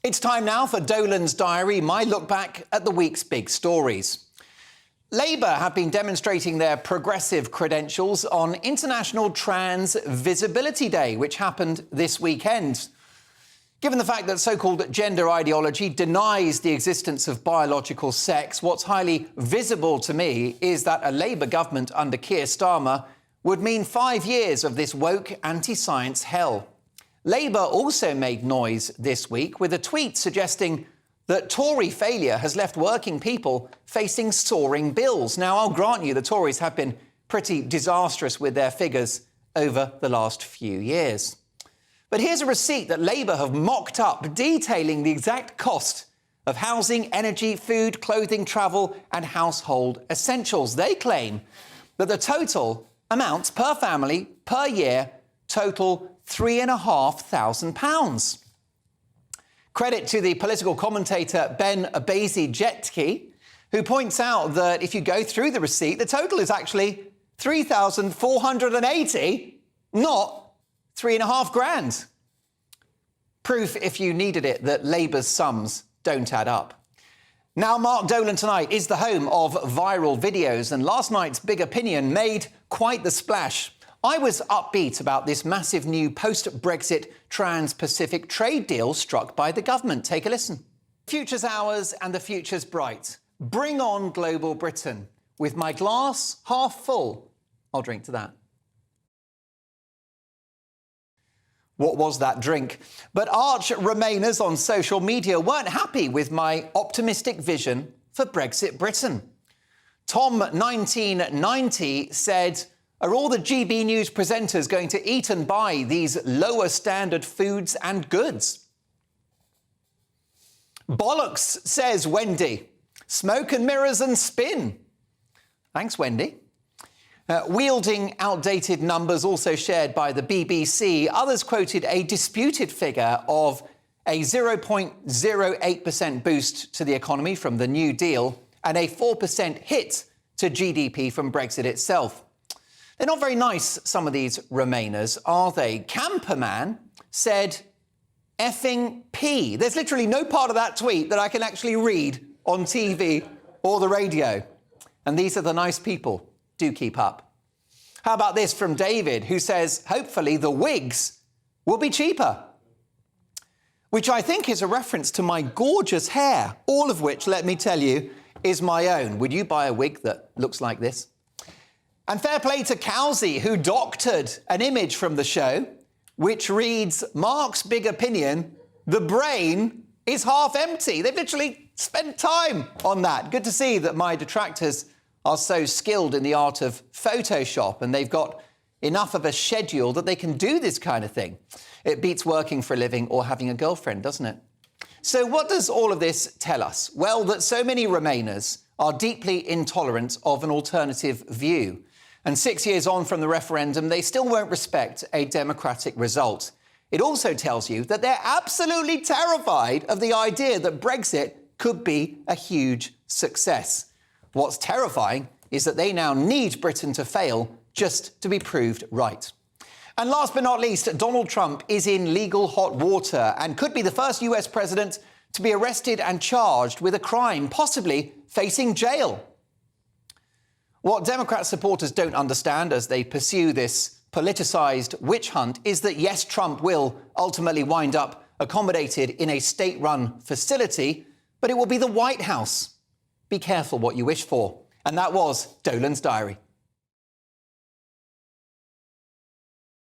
It's time now for DOLAN'S Diary, my look back at the week's big stories. Labour have been demonstrating their progressive credentials on International Trans Visibility Day, which happened this weekend. Given the fact that so-called gender ideology denies the existence of biological sex, what's highly visible to me is that a Labour government under Keir Starmer would mean 5 years of this woke anti-science hell. Labour also made noise this week with a tweet suggesting that Tory failure has left working people facing soaring bills. Now, I'll grant you the Tories have been pretty disastrous with their figures over the last few years. But here's a receipt that Labour have mocked up detailing the exact cost of housing, energy, food, clothing, travel and household essentials. They claim that the total amounts per family per year total £3,500. Credit to the political commentator Ben Abazi-Jetke, who points out that if you go through the receipt, the total is actually 3,480, not £3,500. Proof, if you needed it, that Labour's sums don't add up. Now, Mark Dolan tonight is the home of viral videos, and last night's Big Opinion made quite the splash. I was upbeat about this massive new post-Brexit Trans-Pacific trade deal struck by the government. Take a listen. Future's ours and the future's bright. Bring on global Britain. With my glass half full, I'll drink to that. What was that drink? But arch Remainers on social media weren't happy with my optimistic vision for Brexit Britain. Tom1990 said, "Are all the GBNews presenters going to eat and buy these lower standard foods and goods?" Bollocks, says Wendy. Smoke and mirrors and spin. Thanks, Wendy. Wielding outdated numbers also shared by the BBC, others quoted a disputed figure of a 0.08% boost to the economy from the New Deal and a 4% hit to GDP from Brexit itself. They're not very nice, some of these Remainers, are they? Camperman said, effing P. There's literally no part of that tweet that I can actually read on TV or the radio. And these are the nice people. Do keep up. How about this from David, who says, hopefully the wigs will be cheaper. Which I think is a reference to my gorgeous hair, all of which, let me tell you, is my own. Would you buy a wig that looks like this? And fair play to Cowsey, who doctored an image from the show, which reads, Mark's Big Opinion, the brain is half empty. They've literally spent time on that. Good to see that my detractors are so skilled in the art of Photoshop, and they've got enough of a schedule that they can do this kind of thing. It beats working for a living or having a girlfriend, doesn't it? So what does all of this tell us? Well, that so many Remainers are deeply intolerant of an alternative view. And 6 years on from the referendum, they still won't respect a democratic result. It also tells you that they're absolutely terrified of the idea that Brexit could be a huge success. What's terrifying is that they now need Britain to fail just to be proved right. And last but not least, Donald Trump is in legal hot water and could be the first US president to be arrested and charged with a crime, possibly facing jail. What Democrat supporters don't understand as they pursue this politicised witch hunt is that, yes, Trump will ultimately wind up accommodated in a state-run facility, but it will be the White House. Be careful what you wish for. And that was Dolan's Diary.